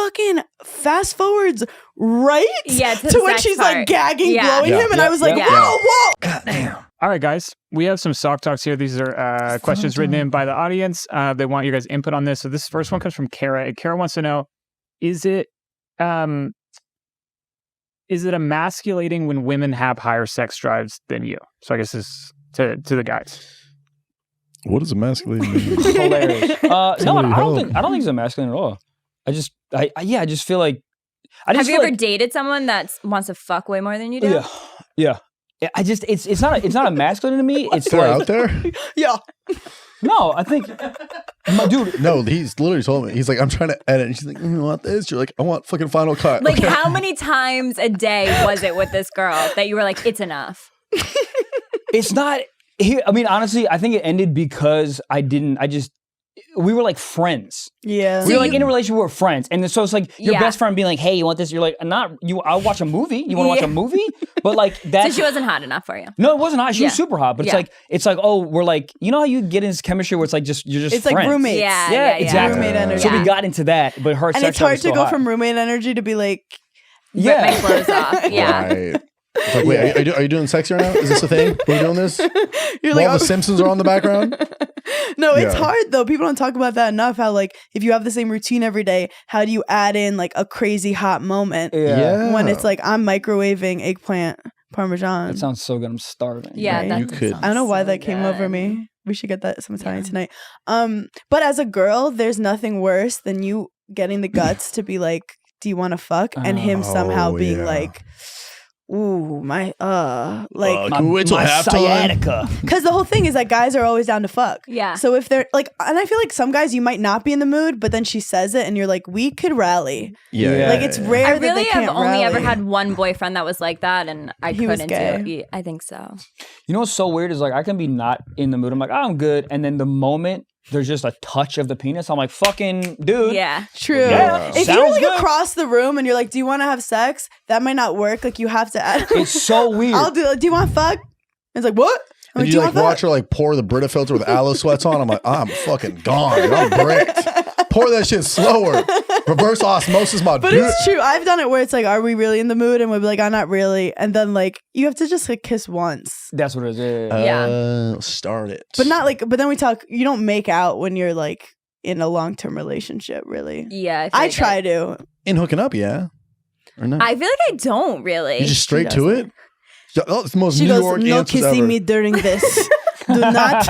fucking fast forwards right to when she's part. like gagging, blowing him. And I was like, whoa. God damn. All right, guys. We have some sock talks here. These are questions written in by the audience. They want your guys' input on this. So this first one comes from Kara. And Kara wants to know, is it emasculating when women have higher sex drives than you? So I guess this is to the guys. What is emasculating mean? Hilarious. No, I don't think it's emasculating at all. I just feel like. Have you ever dated someone that wants to fuck way more than you do? Yeah. It's not emasculating to me. It's They're like, out there? Yeah. No, I think, dude. No, he's literally told me. He's like, I'm trying to edit. And she's like, you want this? You're like, I want fucking Final Cut. Like, how many times a day was it with this girl that you were like, it's enough? It's not. I mean, honestly, I think it ended because we were like friends. Yeah. We were like in a relationship, we were friends. And so it's like your best friend being like, hey, you want this? You're like, I'll watch a movie. You want to watch a movie? But like that. So she wasn't hot enough for you. No, it wasn't hot. She was super hot. But it's like, oh, we're like, you know how you get in this chemistry where it's like you're just it's friends. like roommates. Yeah, exactly. Roommate energy. So we got into that, but her and sex it's hard to go hot. from roommate energy to be like, rip my clothes off. Yeah. Right. It's like, wait, are you doing sex right now? Is this a thing? Are we doing this? You're While like, the Simpsons are on the background? No, it's hard though. People don't talk about that enough. How like if you have the same routine every day, how do you add in like a crazy hot moment when it's like I'm microwaving eggplant parmesan? That sounds so good. I'm starving. Yeah, right? that You could. I don't know why that came over me. We should get that sometime tonight. But as a girl, there's nothing worse than you getting the guts to be like, "Do you want to fuck?" and him somehow being like, ooh, my like my sciatica. because the whole thing is that guys are always down to fuck. Yeah. So if they're like, and I feel like some guys you might not be in the mood, but then she says it, and you're like, we could rally. Yeah. Like it's rare. I that they really can't have only rally. ever had one boyfriend that was like that, and He was couldn't gay. do it. I think so. You know what's so weird is like I can be not in the mood. I'm like, oh, I'm good. And then the moment there's just a touch of the penis, I'm like, fucking dude. Yeah. True. Yeah. If you're Sounds like good. across the room and you're like, do you want to have sex? That might not work. Like you have to add. It's so weird. I'll do it. Do you want to fuck? It's like, what? I'm And like, you do like want watch her like pour the Brita filter with aloe sweats on. I'm like, I'm fucking gone. Dude. I'm bricked. Pour that shit slower. Reverse osmosis, my But dude. it's true. I've done it where it's like, are we really in the mood? And we'll be like, I'm not really. And then like, you have to just like kiss once. That's what it is. Start it. But not like, but then we talk, you don't make out when you're like in a long-term relationship, really. Yeah. I try to. In hooking up, yeah. Or not? I feel like I don't really. You just straight to it? Oh, it's the most She New goes, York no answers kissing ever. me during this. Do not.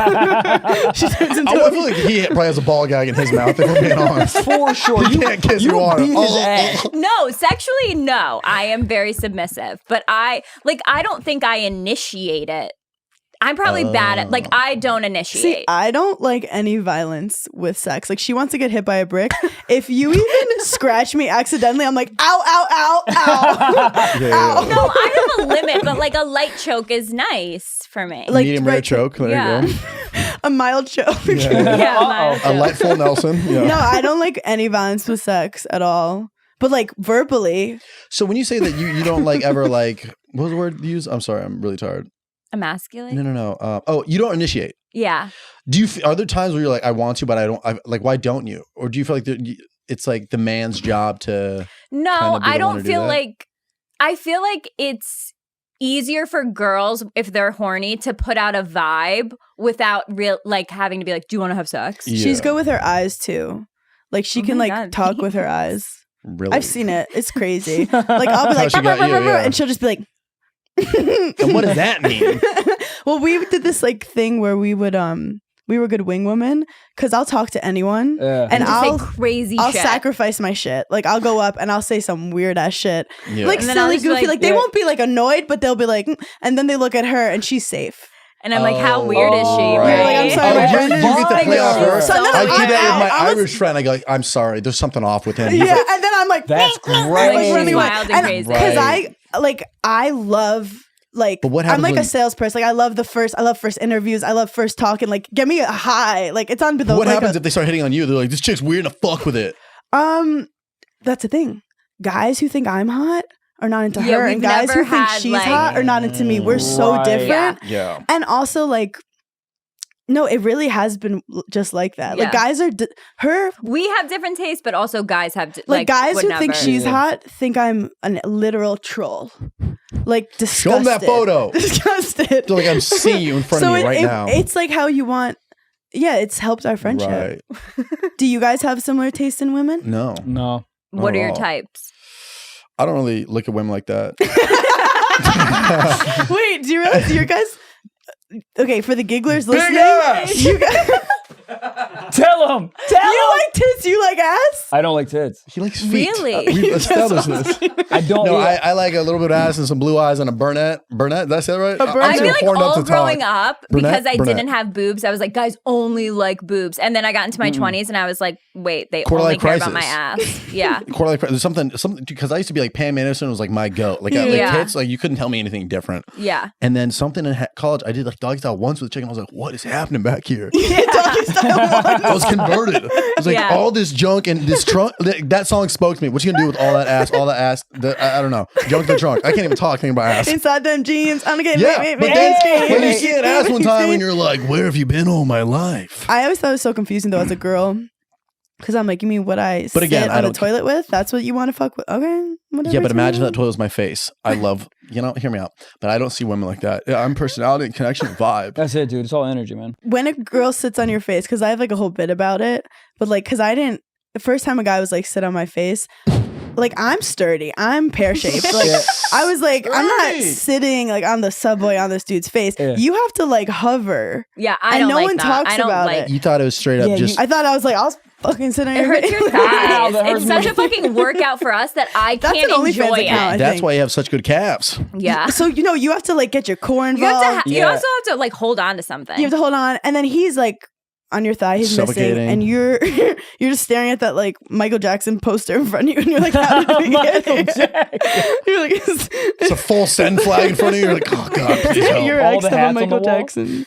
She turns into I feel like he probably has a ball gag in his mouth, if we're being honest. For sure. He can't kiss you on beat it. his ass. No, sexually, no. I am very submissive, but I don't think I initiate it. I'm probably bad at I don't initiate. See, I don't like any violence with sex. Like she wants to get hit by a brick. If you even scratch me accidentally, I'm like, ow, ow, ow, ow. Yeah. No, I have a limit, but like a light choke is nice for me. Like, Medium rare right- choke. There Yeah. you go. A mild choke. Yeah, A light full Nelson. Yeah. No, I don't like any violence with sex at all. But like verbally. So when you say that you don't like ever like, what was the word you use? I'm sorry, I'm really tired. emasculate. No. You don't initiate. Yeah. Do you? Are there times where you're like, I want to, but I don't? Like, why don't you? Or do you feel like it's like the man's job to? No, kinda be the I one don't to do feel that? like. I feel like it's easier for girls if they're horny to put out a vibe without real having to be like, do you want to have sex? Yeah. She's good with her eyes too. Like she can my like God. talk with her eyes. Really? I've seen it. It's crazy. Like I'll be like, she got you, yeah. and she'll just be like. And what does that mean? Well, we did this like thing where we would we were good wing women because I'll talk to anyone and Just I'll say crazy I'll shit. sacrifice my shit. Like I'll go up and I'll say some weird ass shit, Yeah. like And then I'll silly, just be goofy. like, Like they yeah. won't be like annoyed, but they'll be like, and then they look at her and she's safe. And I'm like, how weird is she? Oh. Right? Like, I'm sorry, Oh, my you friend is get to play off her. So, no, I do that with my I was- Irish friend. I go, like, I'm sorry, there's something off with him. He's Yeah, like, and then I'm like, That's like, crazy. running away. Wild and crazy. Because Right. I love. Like, But what I'm happens like when- a salesperson. Like, I love first interviews. I love first talking. Like, get me a high. Like, it's on the. what like happens if they start hitting on you? They're like, this chick's weird to fuck with it. That's the thing. Guys who think I'm hot are not into Yeah, her, we've and guys never who think had, she's like- hot are not into me. We're so Right. different. Yeah. And also, like, No, it really has been just like that. Yeah. Like guys are We have different tastes, but also guys have like guys would who think never. she's hot think I'm a literal troll. Like disgusted. Show them that photo. Disgusted. Feel like I'm seeing you in front of me right now. It's like how you want. Yeah, it's helped our friendship. Right. Do you guys have similar taste in women? No. No. What are your all. types? I don't really look at women like that. Wait, do you realize your guys? Okay, for the gigglers listening, ass! you guys, Tell him. you like tits, you like ass. I don't like tits. He likes feet. Really? We've established this. I don't. No, I like a little bit of ass and some blue eyes and a brunette. Brunette? Did I say that right? A brunette? I I'm feel too like horned up all to growing talk. up, Brunette? because I Brunette. didn't have boobs, I was like, guys only like boobs. And then I got into my 20s and I was like, wait, they Quarter only life care about my crisis. ass. Yeah. There's something because I used to be like Pam Anderson was like my goat. Like, Yeah. tits, like you couldn't tell me anything different. Yeah. And then something in college, I did like doggy style once with a chick, and I was like, what is happening back here? Doggy style one. I was converted. It was like Yeah. all this junk and this trunk. That song spoke to me. What you gonna do with all that ass? All that ass? I don't know. Junk in the trunk. I can't even talk thinking about ass. Inside them jeans, I'm getting Yeah, but then when you see an ass one time and you're like, where have you been all my life? I always thought it was so confusing though as a girl. Because I'm like, you mean what I But again, sit I on a don't- toilet with? That's what you want to fuck with? Okay. Whatever. Yeah, but imagine that toilet was my face. I love, hear me out. But I don't see women like that. Yeah, I'm personality and connection vibe. That's it, dude. It's all energy, man. When a girl sits on your face, because I have like a whole bit about it, but like, because the first time a guy was like, sit on my face, like I'm sturdy, I'm pear shaped. Like I was like, I'm not Sturdy. sitting like on the subway on this dude's face. Yeah. You have to like hover. Yeah. I And don't no like one that. talks I don't about like it. You thought it was straight up Yeah, just. I thought I was like, I'll fucking sit on It your hurts face. your Ow, thighs. that hurts It's such me. a fucking workout for us that I That's can't an OnlyFans enjoy account, I it. That's think. why you have such good calves. Yeah. So you have to like get your core You involved. have to. You Yeah. also have to like hold on to something. You have to hold on, and then he's like on your thigh, he's missing, Suffocating. and you're you're just staring at that like Michael Jackson poster in front of you, and you're like, how did we get Michael here? Jackson. You're like, It's a full send flag in front of you. You're like, oh God, please help. you're All ex the of a hats on Michael the wall? Jackson.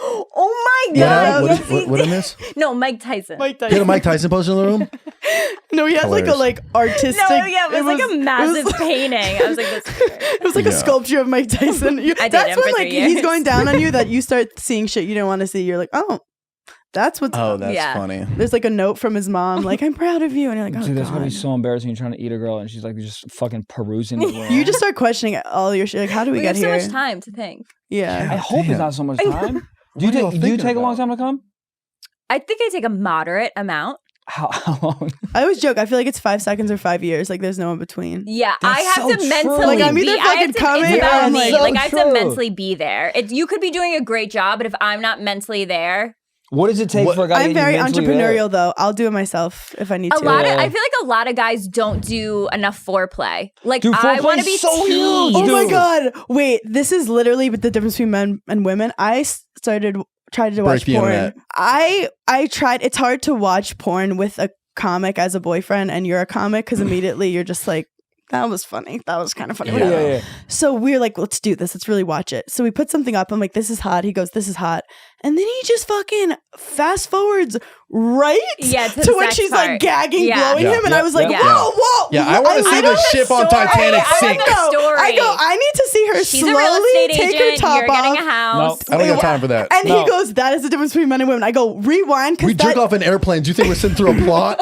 Oh my What god! happened? What I miss? No, Mike Tyson. Mike You had a Tyson. Mike Tyson poster in the room? No, he has like a Hilarious. artistic. No, yeah, it was like a massive It was, painting. I was like, this is weird. it was like a Yeah. sculpture of Mike Tyson. I did That's him when for like 3 years. he's going down on you that you start seeing shit you don't want to see. You're like, oh, that's what's. Oh, that's Yeah. funny. There's like a note from his mom, like, I'm proud of you, and you're like, oh Dude, that's gonna be God. so embarrassing. You're trying to eat a girl and she's like just fucking perusing the room. You just start questioning all your shit. Like, how do we We get have so here? much time to think. I Yeah. hope Damn. it's not so much time. Do you What are y'all take thinking a long about? time to come? I think I take a moderate amount. How long? I always joke. I feel like it's 5 seconds or 5 years. Like there's no in between. Yeah, That's I have so to true. mentally Like, I'm be. either I have fucking to, coming it's or about I'm me. like- Like I have So to true. mentally be there. You could be doing a great job, but if I'm not mentally there, What does it take What- for a guy to I'm get you very mentally entrepreneurial there? though. I'll do it myself if I need to. Yeah. I feel like a lot of guys don't do enough foreplay. Like Dude, I foreplay want to is be so huge, teased. Oh my Dude. God. Wait, this is literally the difference between men and women. I tried to watch the porn. internet. I tried. It's hard to watch porn with a comic as a boyfriend and you're a comic because immediately you're just like, that was funny. That was kind of funny. Yeah. Yeah. So we're like, let's do this. Let's really watch it. So we put something up. I'm like, this is hot. He goes, this is hot. And then he just fucking fast forwards right Yeah, to to the when sex she's part. like gagging, Yeah. blowing Yeah. him. And I was like, Yeah. whoa. Yeah, I want to see the ship on story. Titanic I sink. want the story. I go, I need to see her She's a real slowly estate take agent. her top You're getting a off. house. I don't got time for that. And No. he goes, that is the difference between men and women. I go, rewind. We Because jerk off in airplanes. Do you think we're sitting through a plot?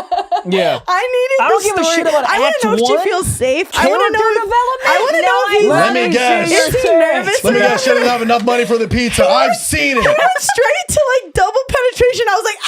Yeah. I needed I don't the give a story. shit about I want Act to know if she 1. feels safe. I want to know Character if, development? I want to No, know if I he's Let me guess. Is he nervous? Let me or guess. not? She doesn't have enough money for the pizza. I've seen He it. went straight to like double penetration. I was like,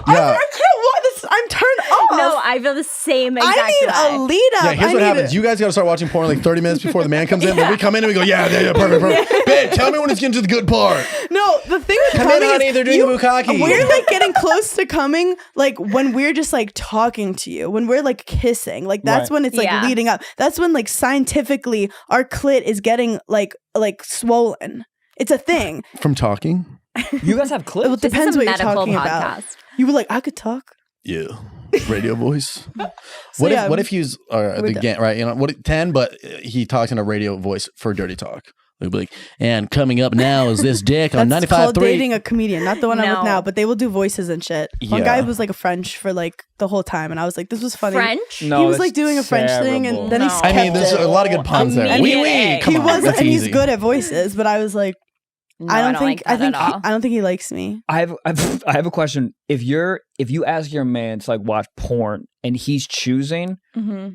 Yeah. I can't watch this. I'm turned off. No, I feel the same exact I need way. a lead up. Yeah, here's what happens. You guys got to start watching porn like 30 minutes before the man comes in. Then we come in and we go, yeah, perfect. Babe, tell me when it's getting to the good part. No, the thing with Come in, coming honey, is they're doing a bukkake. We're like getting close to coming, like when we're just like talking to you, when we're like kissing, like that's Right. when it's like Yeah. leading up. That's when like scientifically our clit is getting like swollen. It's a thing. From talking? You guys have It clips? This depends is a what you're medical talking podcast. about. You were like, I could talk. Yeah. Radio voice. So, yeah, What if he's we're again, right? You know, what 10, but he talks in a radio voice for dirty talk. He'll be like, and coming up now is this dick on That's called 95.3. dating a comedian, not the one I'm No. with now, but they will do voices and shit. One Yeah. guy was like a French for like the whole time, and I was like, this was funny. French? No, he was that's like doing a French thing, terrible. and then he No. I mean, kept there's it. a lot of good puns there. Immediate Oui, oui. A. Come He on, was, that's and easy. he's good at voices, but I was like, No, I don't like that at all. I don't think he likes me. I have a question. If you ask your man to like watch porn and he's choosing,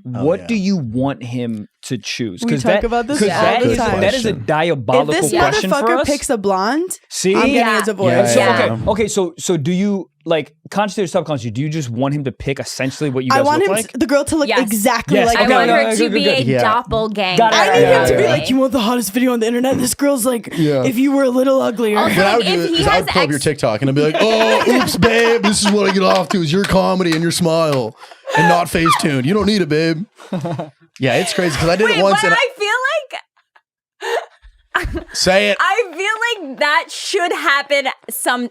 what do you want him to choose? We talk about this all the time. That is a diabolical question for us. If this motherfucker picks a blonde, see, I'm getting a divorce. Okay. So do you like consciously or subconsciously? Do you just want him to pick essentially what you guys look like? The girl to look exactly like. I want her to be a doppelganger. I need him to be like, you want the hottest video on the internet? This girl's like, if you were a little uglier. What I would do is I would pull up your TikTok and I'd be like, oh, oops, babe, this is what I get off to is your comedy and your smile and not Facetune. You don't need it, babe. Yeah, it's crazy because I did it once. But I feel like say it. I feel like that should happen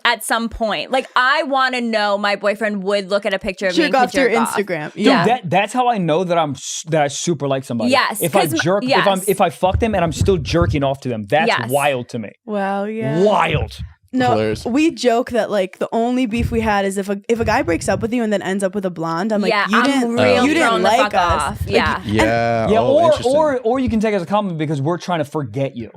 at some point. Like I want to know my boyfriend would look at a picture of me and off your Instagram. Dude, that's how I know that I super like somebody. Yes, if I fuck them and I'm still jerking off to them, that's wild to me. Wow, yeah, wild. No, hilarious. We joke that like the only beef we had is if a guy breaks up with you and then ends up with a blonde. I'm like, you didn't like us. Or you can take it as a compliment because we're trying to forget you.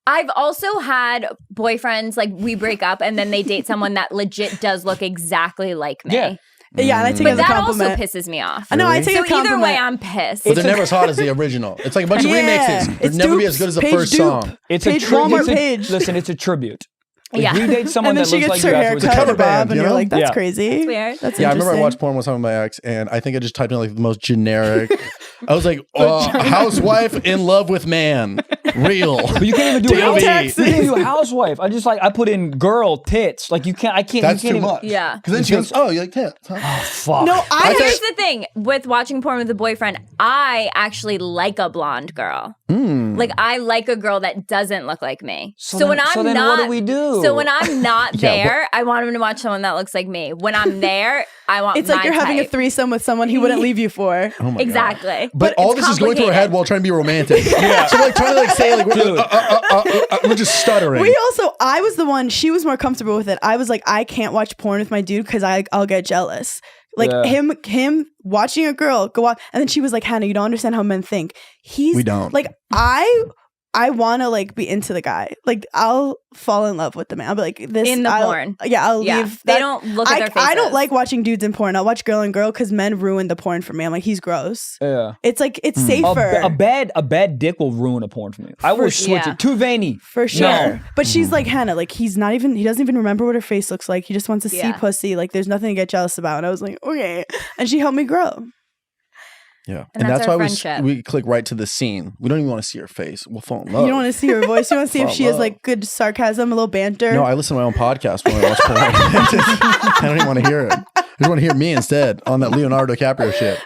I've also had boyfriends like we break up and then they date someone that legit does look exactly like me. Yeah, and I take it as a compliment. That also pisses me off. I know, I take it as a compliment. Either way, I'm pissed. But they're never as hot as the original. It's like a bunch of remixes. They'll never be as good as the first song. It's a tribute. Listen, it's a tribute. If we date someone and then that she looks gets like her hair you, cut, cover band, and you're like, that's crazy. That's weird. That's I remember I watched porn with some of my ex, and I think I just typed in like the most generic. I was like, housewife in love with man, real. But you can't even do it. You can't do housewife. I put in girl tits. Like you can't. I can't. That's you can't too even, much. Yeah. Because then she goes, oh, you like tits? Huh? Oh fuck. No, here's the thing with watching porn with a boyfriend. I actually like a blonde girl. Like I like a girl that doesn't look like me. So when I'm not, what do we do? So when I'm not there, I want him to watch someone that looks like me. When I'm there, I want. It's like you're having a threesome with someone he wouldn't leave you for. Oh my exactly. God. But all this is going through her head while trying to be romantic. So like trying to like say like we're just stuttering. I was the one. She was more comfortable with it. I was like, I can't watch porn with my dude because I'll get jealous. Like him watching a girl go out, and then she was like, Hannah, you don't understand how men think. We don't. Like I want to like be into the guy. Like I'll fall in love with the man. I'll be like this in the porn. Yeah, I'll leave. They don't look at their faces. I don't like watching dudes in porn. I'll watch girl and girl because men ruin the porn for me. I'm like, he's gross. Yeah, it's like it's safer. A bad dick will ruin a porn for me. I will switch it. Too veiny for sure. No. But she's like Hannah. Like he doesn't even remember what her face looks like. He just wants to see pussy. Like there's nothing to get jealous about. And I was like, okay. And she helped me grow. Yeah, and that's why we click right to the scene. We don't even want to see her face. We'll fall in love. You don't want to see her voice. You want to see if she has like good sarcasm, a little banter. No, I listen to my own podcast when I watch porn. I don't even want to hear it. I just want to hear me instead on that Leonardo DiCaprio shit.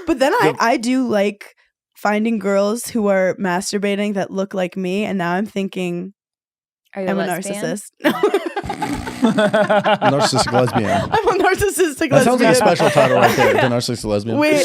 But then I do like finding girls who are masturbating that look like me, and now I'm thinking, I'm a narcissist. Narcissistic lesbian. I'm a narcissistic lesbian. That sounds like a special title right there. The narcissistic lesbian. Wait.